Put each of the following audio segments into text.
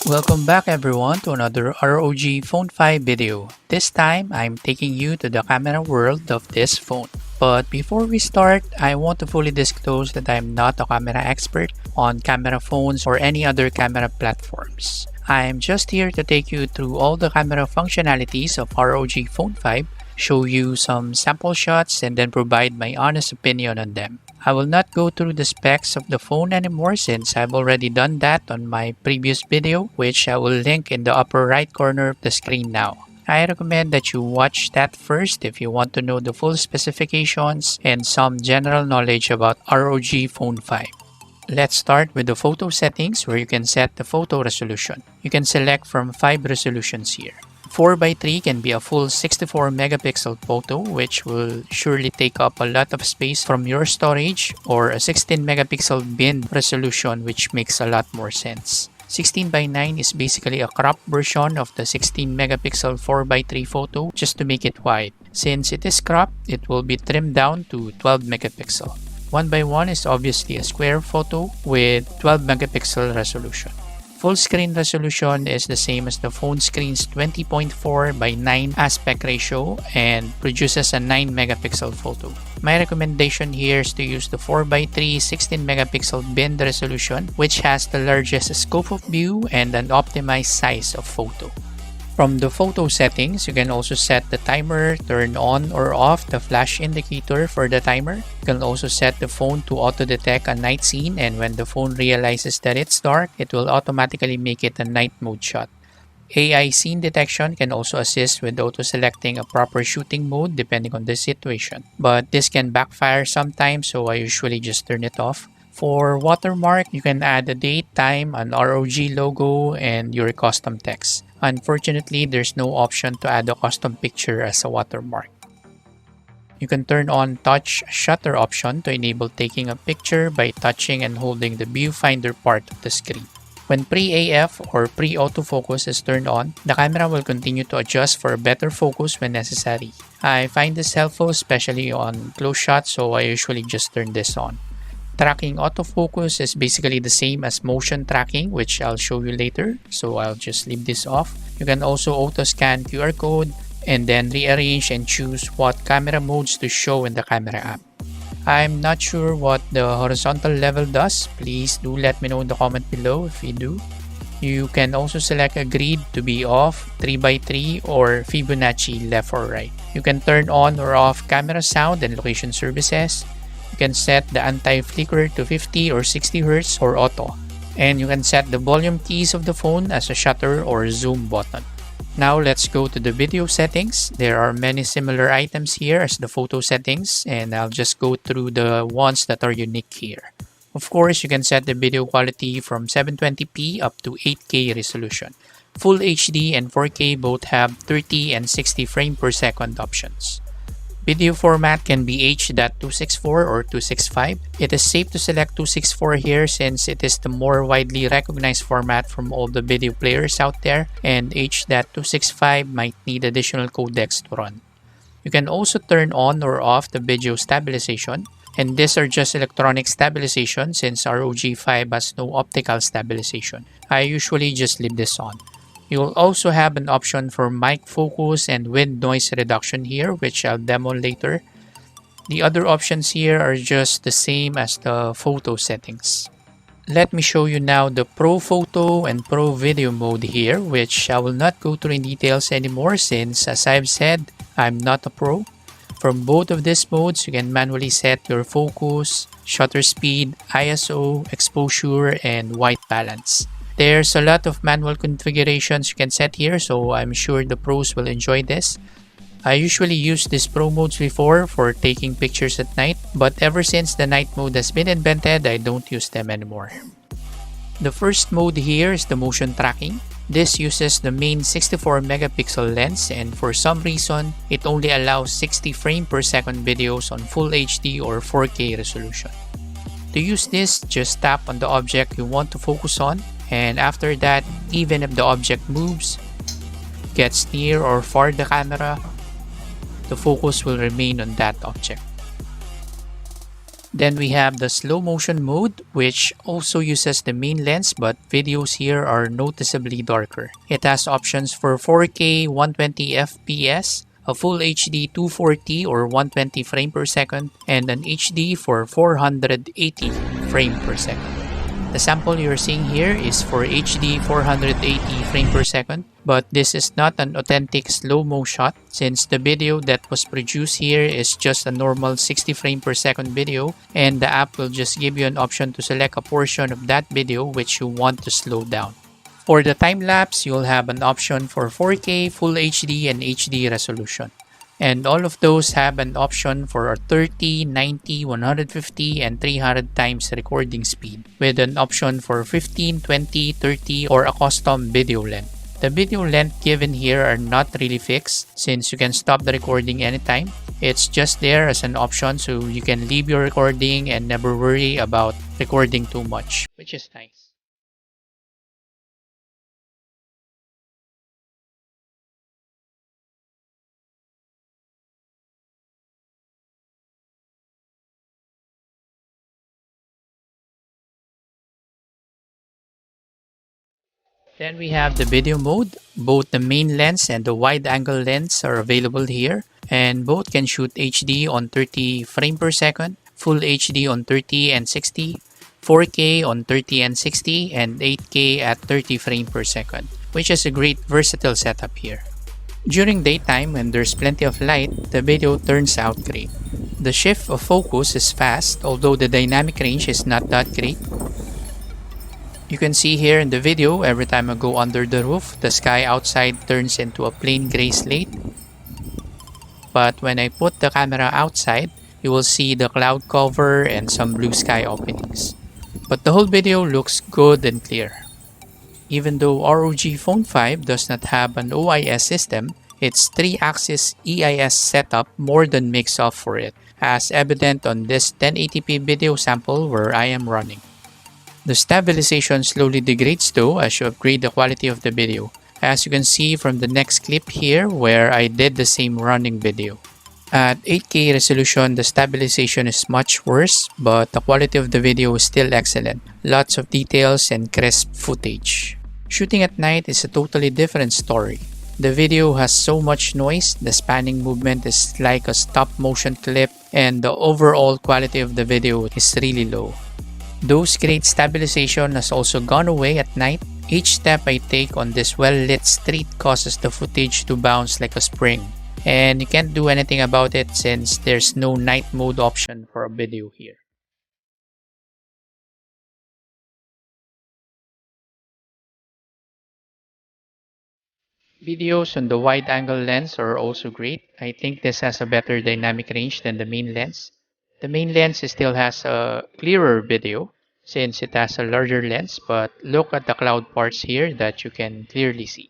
Welcome back everyone to another ROG Phone 5 video. This time, I'm taking you to the camera world of this phone. But before we start, I want to fully disclose that I'm not a camera expert on camera phones or any other camera platforms. I'm just here to take you through all the camera functionalities of ROG Phone 5, show you some sample shots, and then provide my honest opinion on them. I will not go through the specs of the phone anymore since I've already done that on my previous video, which I will link in the upper right corner of the screen now. I recommend that you watch that first if you want to know the full specifications and some general knowledge about ROG Phone 5. Let's start with the photo settings where you can set the photo resolution. You can select from 5 resolutions here. 4x3 can be a full 64 megapixel photo, which will surely take up a lot of space from your storage, or a 16 megapixel bin resolution, which makes a lot more sense. 16:9 is basically a cropped version of the 16 megapixel 4x3 photo just to make it wide. Since it is cropped, it will be trimmed down to 12 megapixel. 1x1 is obviously a square photo with 12 megapixel resolution. Full screen resolution is the same as the phone screen's 20.4:9 aspect ratio and produces a 9 megapixel photo. My recommendation here is to use the 4x3 16 megapixel bin resolution, which has the largest scope of view and an optimized size of photo. From the photo settings, you can also set the timer, turn on or off the flash indicator for the timer. You can also set the phone to auto-detect a night scene, and when the phone realizes that it's dark, it will automatically make it a night mode shot. AI scene detection can also assist with auto-selecting a proper shooting mode depending on the situation. But this can backfire sometimes, so I usually just turn it off. For watermark, you can add a date, time, an ROG logo, and your custom text. Unfortunately, there's no option to add a custom picture as a watermark. You can turn on touch shutter option to enable taking a picture by touching and holding the viewfinder part of the screen. When pre-AF or pre-autofocus is turned on, the camera will continue to adjust for a better focus when necessary. I find this helpful especially on close shots, so I usually just turn this on. Tracking autofocus is basically the same as motion tracking, which I'll show you later, so I'll just leave this off. You can also auto-scan QR code and then rearrange and choose what camera modes to show in the camera app. I'm not sure what the horizontal level does. Please do let me know in the comment below if you do. You can also select a grid to be off, 3x3, or Fibonacci left or right. You can turn on or off camera sound and location services. You can set the anti-flicker to 50 or 60 Hz or auto. And you can set the volume keys of the phone as a shutter or zoom button. Now let's go to the video settings. There are many similar items here as the photo settings, and I'll just go through the ones that are unique here. Of course, you can set the video quality from 720p up to 8K resolution. Full HD and 4K both have 30 and 60 frames per second options. Video format can be H.264 or 265. It is safe to select 264 here since it is the more widely recognized format from all the video players out there, and H.265 might need additional codecs to run. You can also turn on or off the video stabilization, and these are just electronic stabilization since ROG 5 has no optical stabilization. I usually just leave this on. You will also have an option for mic focus and wind noise reduction here, which I'll demo later. The other options here are just the same as the photo settings. Let me show you now the Pro Photo and Pro Video mode here, which I will not go through in details anymore since, as I've said, I'm not a pro. From both of these modes, you can manually set your focus, shutter speed, ISO, exposure, and white balance. There's a lot of manual configurations you can set here, so I'm sure the pros will enjoy this. I usually used these pro modes before for taking pictures at night, but ever since the night mode has been invented, I don't use them anymore. The first mode here is the motion tracking. This uses the main 64 megapixel lens, and for some reason, it only allows 60 frames per second videos on Full HD or 4K resolution. To use this, just tap on the object you want to focus on, and after that, even if the object moves, gets near or far the camera, the focus will remain on that object. Then we have the slow motion mode, which also uses the main lens, but videos here are noticeably darker. It has options for 4K 120 FPS, a full HD 240 or 120 frame per second, and an HD for 480 frame per second. The sample you're seeing here is for HD 480 frame per second, but this is not an authentic slow-mo shot since the video that was produced here is just a normal 60 frame per second video, and the app will just give you an option to select a portion of that video which you want to slow down. For the time lapse, you'll have an option for 4K, Full HD, and HD resolution. And all of those have an option for a 30, 90, 150, and 300 times recording speed, with an option for 15, 20, 30, or a custom video length. The video length given here are not really fixed since you can stop the recording anytime. It's just there as an option so you can leave your recording and never worry about recording too much, which is nice. Then we have the video mode. Both the main lens and the wide angle lens are available here, and both can shoot HD on 30 frame per second, Full HD on 30 and 60, 4K on 30 and 60, and 8K at 30 frame per second, which is a great versatile setup here. During daytime when there's plenty of light, the video turns out great. The shift of focus is fast, although the dynamic range is not that great. You can see here in the video, every time I go under the roof, the sky outside turns into a plain gray slate. But when I put the camera outside, you will see the cloud cover and some blue sky openings. But the whole video looks good and clear. Even though ROG Phone 5 does not have an OIS system, its 3-axis EIS setup more than makes up for it, as evident on this 1080p video sample where I am running. The stabilization slowly degrades though as you upgrade the quality of the video, as you can see from the next clip here where I did the same running video. At 8K resolution, the stabilization is much worse, but the quality of the video is still excellent. Lots of details and crisp footage. Shooting at night is a totally different story. The video has so much noise, the spanning movement is like a stop motion clip, and the overall quality of the video is really low. Those great stabilization has also gone away at night. Each step I take on this well-lit street causes the footage to bounce like a spring. And you can't do anything about it since there's no night mode option for a video here. Videos on the wide angle lens are also great. I think this has a better dynamic range than the main lens. The main lens still has a clearer video since it has a larger lens, but look at the cloud parts here that you can clearly see.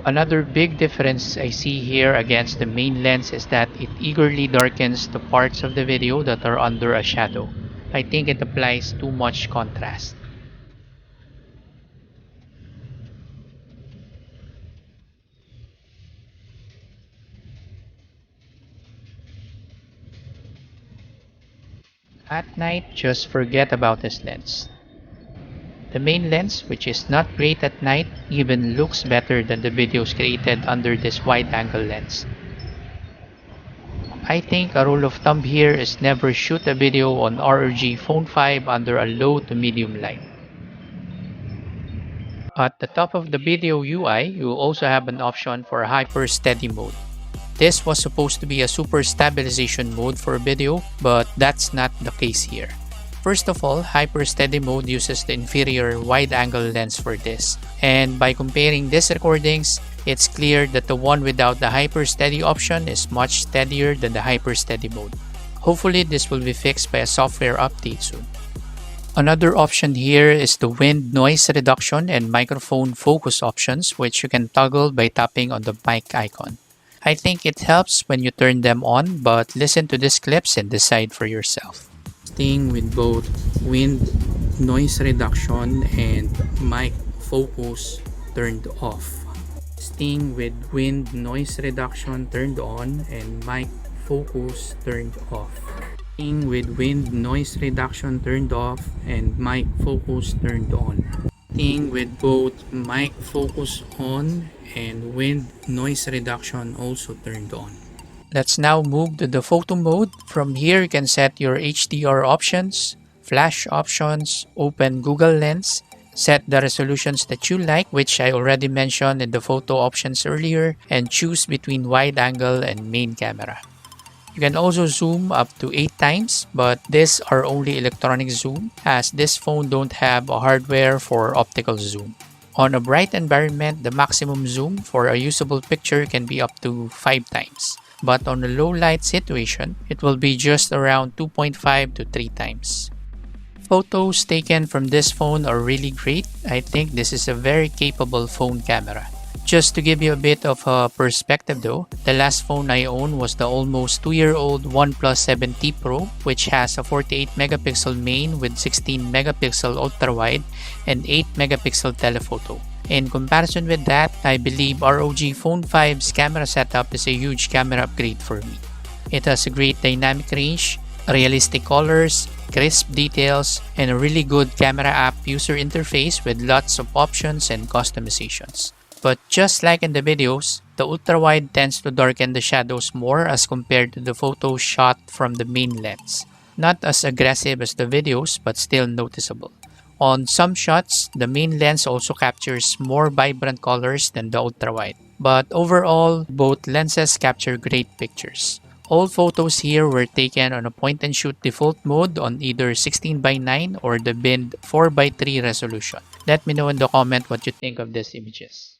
Another big difference I see here against the main lens is that it eagerly darkens the parts of the video that are under a shadow. I think it applies too much contrast. At night, just forget about this lens. The main lens, which is not great at night, even looks better than the videos created under this wide-angle lens. I think a rule of thumb here is never shoot a video on ROG Phone 5 under a low to medium light. At the top of the video UI, you will also have an option for HyperSteady Mode. This was supposed to be a super stabilization mode for a video, but that's not the case here. First of all, HyperSteady Mode uses the inferior wide-angle lens for this. And by comparing these recordings, it's clear that the one without the HyperSteady option is much steadier than the HyperSteady Mode. Hopefully, this will be fixed by a software update soon. Another option here is the wind noise reduction and microphone focus options, which you can toggle by tapping on the mic icon. I think it helps when you turn them on, but listen to these clips and decide for yourself. Staying with both wind noise reduction and mic focus turned off. Staying with wind noise reduction turned on and mic focus turned off. With wind noise reduction turned off and mic focus turned on. With both mic focus on and wind noise reduction also turned on. Let's now move to the photo mode. From here, you can set your HDR options, flash options, open Google Lens, set the resolutions that you like, which I already mentioned in the photo options earlier, and choose between wide angle and main camera. You can also zoom up to 8 times, but these are only electronic zoom as this phone don't have a hardware for optical zoom. On a bright environment, the maximum zoom for a usable picture can be up to 5 times. But on a low light situation, it will be just around 2.5 to 3 times. Photos taken from this phone are really great. I think this is a very capable phone camera. Just to give you a bit of a perspective though, the last phone I owned was the almost 2-year-old OnePlus 7T Pro, which has a 48 megapixel main with 16 megapixel ultrawide and 8 megapixel telephoto. In comparison with that, I believe ROG Phone 5's camera setup is a huge camera upgrade for me. It has a great dynamic range, realistic colors, crisp details, and a really good camera app user interface with lots of options and customizations. But just like in the videos, the ultrawide tends to darken the shadows more as compared to the photos shot from the main lens. Not as aggressive as the videos, but still noticeable. On some shots, the main lens also captures more vibrant colors than the ultrawide. But overall, both lenses capture great pictures. All photos here were taken on a point-and-shoot default mode on either 16:9 or the binned 4:3 resolution. Let me know in the comment what you think of these images.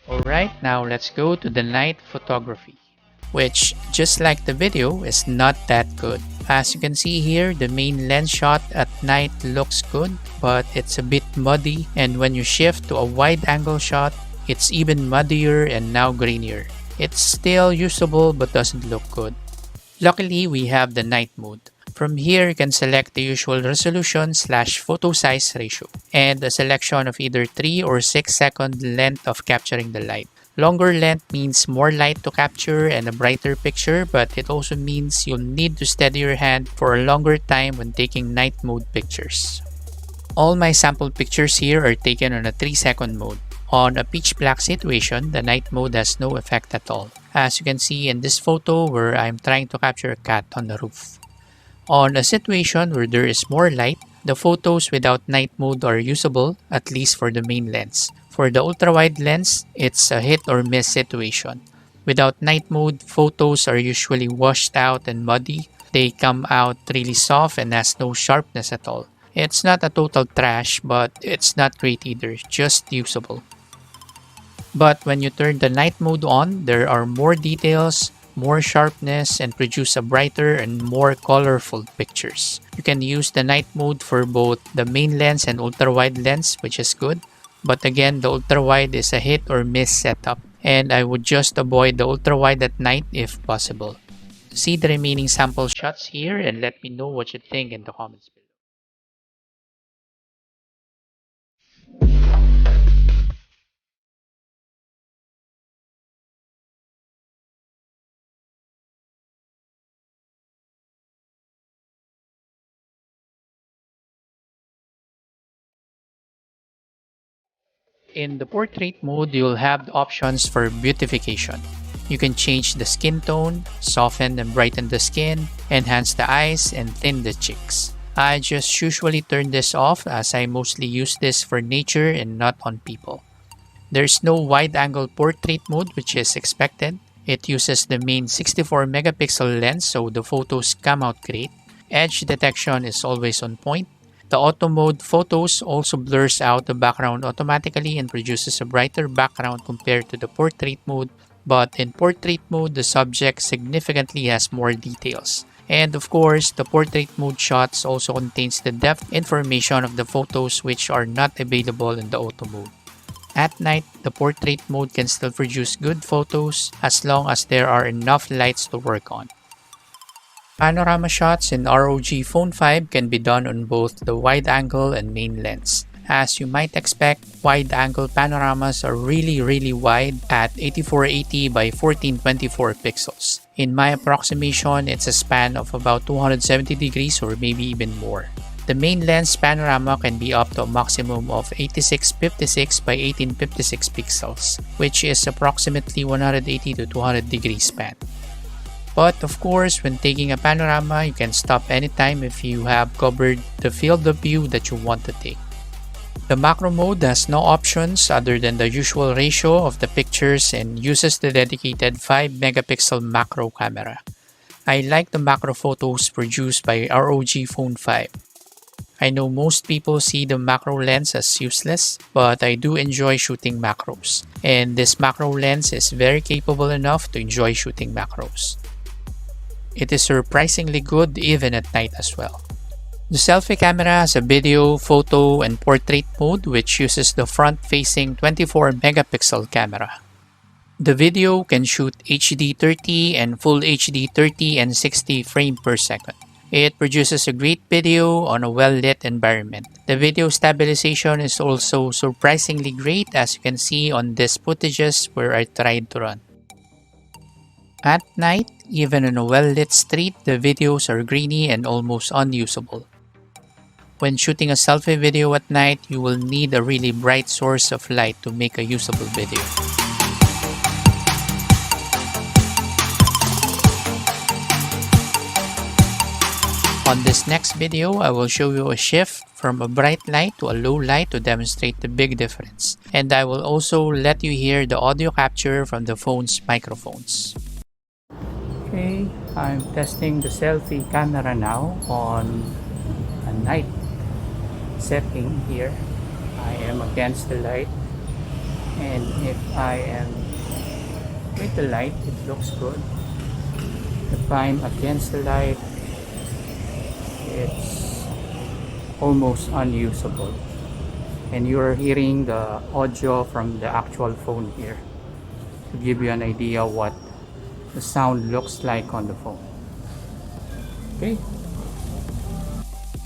Alright, now let's go to the night photography, which, just like the video, is not that good. As you can see here, the main lens shot at night looks good, but it's a bit muddy, and when you shift to a wide angle shot, it's even muddier and now grainier. It's still usable but doesn't look good. Luckily, we have the night mode. From here, you can select the usual resolution / photo size ratio and a selection of either 3 or 6 second length of capturing the light. Longer length means more light to capture and a brighter picture, but it also means you'll need to steady your hand for a longer time when taking night mode pictures. All my sample pictures here are taken on a 3-second mode. On a pitch black situation, the night mode has no effect at all, as you can see in this photo where I'm trying to capture a cat on the roof. On a situation where there is more light, the photos without night mode are usable, at least for the main lens. For the ultrawide lens, it's a hit or miss situation. Without night mode, photos are usually washed out and muddy. They come out really soft and has no sharpness at all. It's not a total trash, but it's not great either, just usable. But when you turn the night mode on, there are more details, more sharpness, and produce a brighter and more colorful pictures. You can use the night mode for both the main lens and ultrawide lens, which is good. But again, the ultrawide is a hit or miss setup, and I would just avoid the ultrawide at night if possible. See the remaining sample shots here and let me know what you think in the comments below. In the portrait mode, you'll have the options for beautification. You can change the skin tone, soften and brighten the skin, enhance the eyes, and thin the cheeks. I just usually turn this off as I mostly use this for nature and not on people. There's no wide-angle portrait mode, which is expected. It uses the main 64 megapixel lens so the photos come out great. Edge detection is always on point. The auto mode photos also blurs out the background automatically and produces a brighter background compared to the portrait mode, but in portrait mode, the subject significantly has more details. And of course, the portrait mode shots also contains the depth information of the photos which are not available in the auto mode. At night, the portrait mode can still produce good photos as long as there are enough lights to work on. Panorama shots in ROG Phone 5 can be done on both the wide angle and main lens. As you might expect, wide-angle panoramas are really wide at 8480 by 1424 pixels. In my approximation, it's a span of about 270 degrees or maybe even more. The main lens panorama can be up to a maximum of 8656 by 1856 pixels, which is approximately 180 to 200 degree span. But of course, when taking a panorama, you can stop anytime if you have covered the field of view that you want to take. The macro mode has no options other than the usual ratio of the pictures and uses the dedicated 5 megapixel macro camera. I like the macro photos produced by ROG Phone 5. I know most people see the macro lens as useless, but I do enjoy shooting macros, and this macro lens is very capable enough to enjoy shooting macros. It is surprisingly good even at night as well. The selfie camera has a video, photo, and portrait mode which uses the front-facing 24 megapixel camera. The video can shoot HD 30 and Full HD 30 and 60 frames per second. It produces a great video on a well-lit environment. The video stabilization is also surprisingly great, as you can see on these footages where I tried to run. At night, even on a well-lit street, the videos are grainy and almost unusable. When shooting a selfie video at night, you will need a really bright source of light to make a usable video. On this next video, I will show you a shift from a bright light to a low light to demonstrate the big difference. And I will also let you hear the audio capture from the phone's microphones. Okay, I'm testing the selfie camera now on a night setting here. I am against the light, and if I am with the light, it looks good. If I'm against the light, it's almost unusable. And you're hearing the audio from the actual phone here to give you an idea what the sound looks like on the phone. Okay.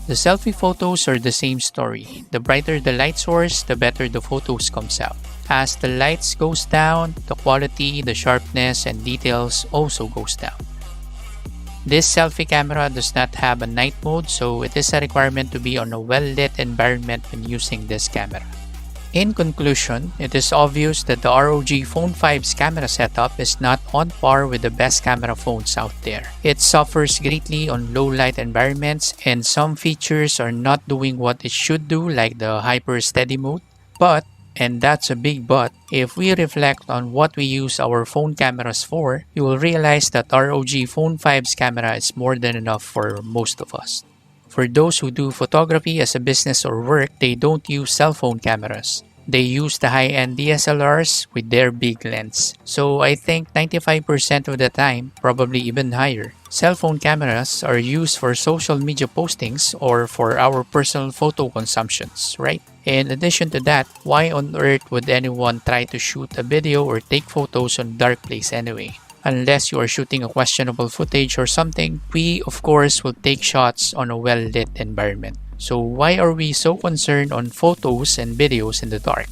The selfie photos are the same story. The brighter the light source, the better the photos comes out. As the lights goes down, the quality, the sharpness, and details also goes down. This selfie camera does not have a night mode, so it is a requirement to be on a well-lit environment when using this camera. In conclusion, it is obvious that the ROG Phone 5's camera setup is not on par with the best camera phones out there. It suffers greatly on low light environments, and some features are not doing what it should do, like the HyperSteady Mode. But, and that's a big but, if we reflect on what we use our phone cameras for, you will realize that ROG Phone 5's camera is more than enough for most of us. For those who do photography as a business or work, they don't use cell phone cameras. They use the high-end DSLRs with their big lens. So I think 95% of the time, probably even higher, cell phone cameras are used for social media postings or for our personal photo consumptions, right? In addition to that, why on earth would anyone try to shoot a video or take photos on a dark place anyway? Unless you are shooting a questionable footage or something, we of course will take shots on a well-lit environment. So why are we so concerned on photos and videos in the dark?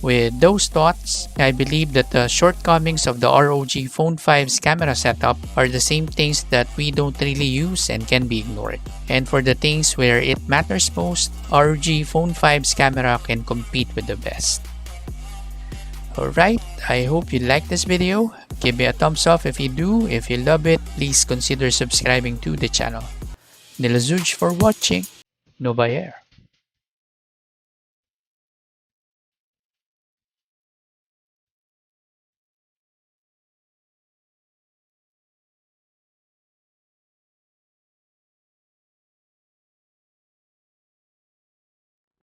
With those thoughts, I believe that the shortcomings of the ROG Phone 5's camera setup are the same things that we don't really use and can be ignored. And for the things where it matters most, ROG Phone 5's camera can compete with the best. Alright, I hope you liked this video. Give me a thumbs up if you do. If you love it, please consider subscribing to the channel. Nila Zuj for watching. Nova Air.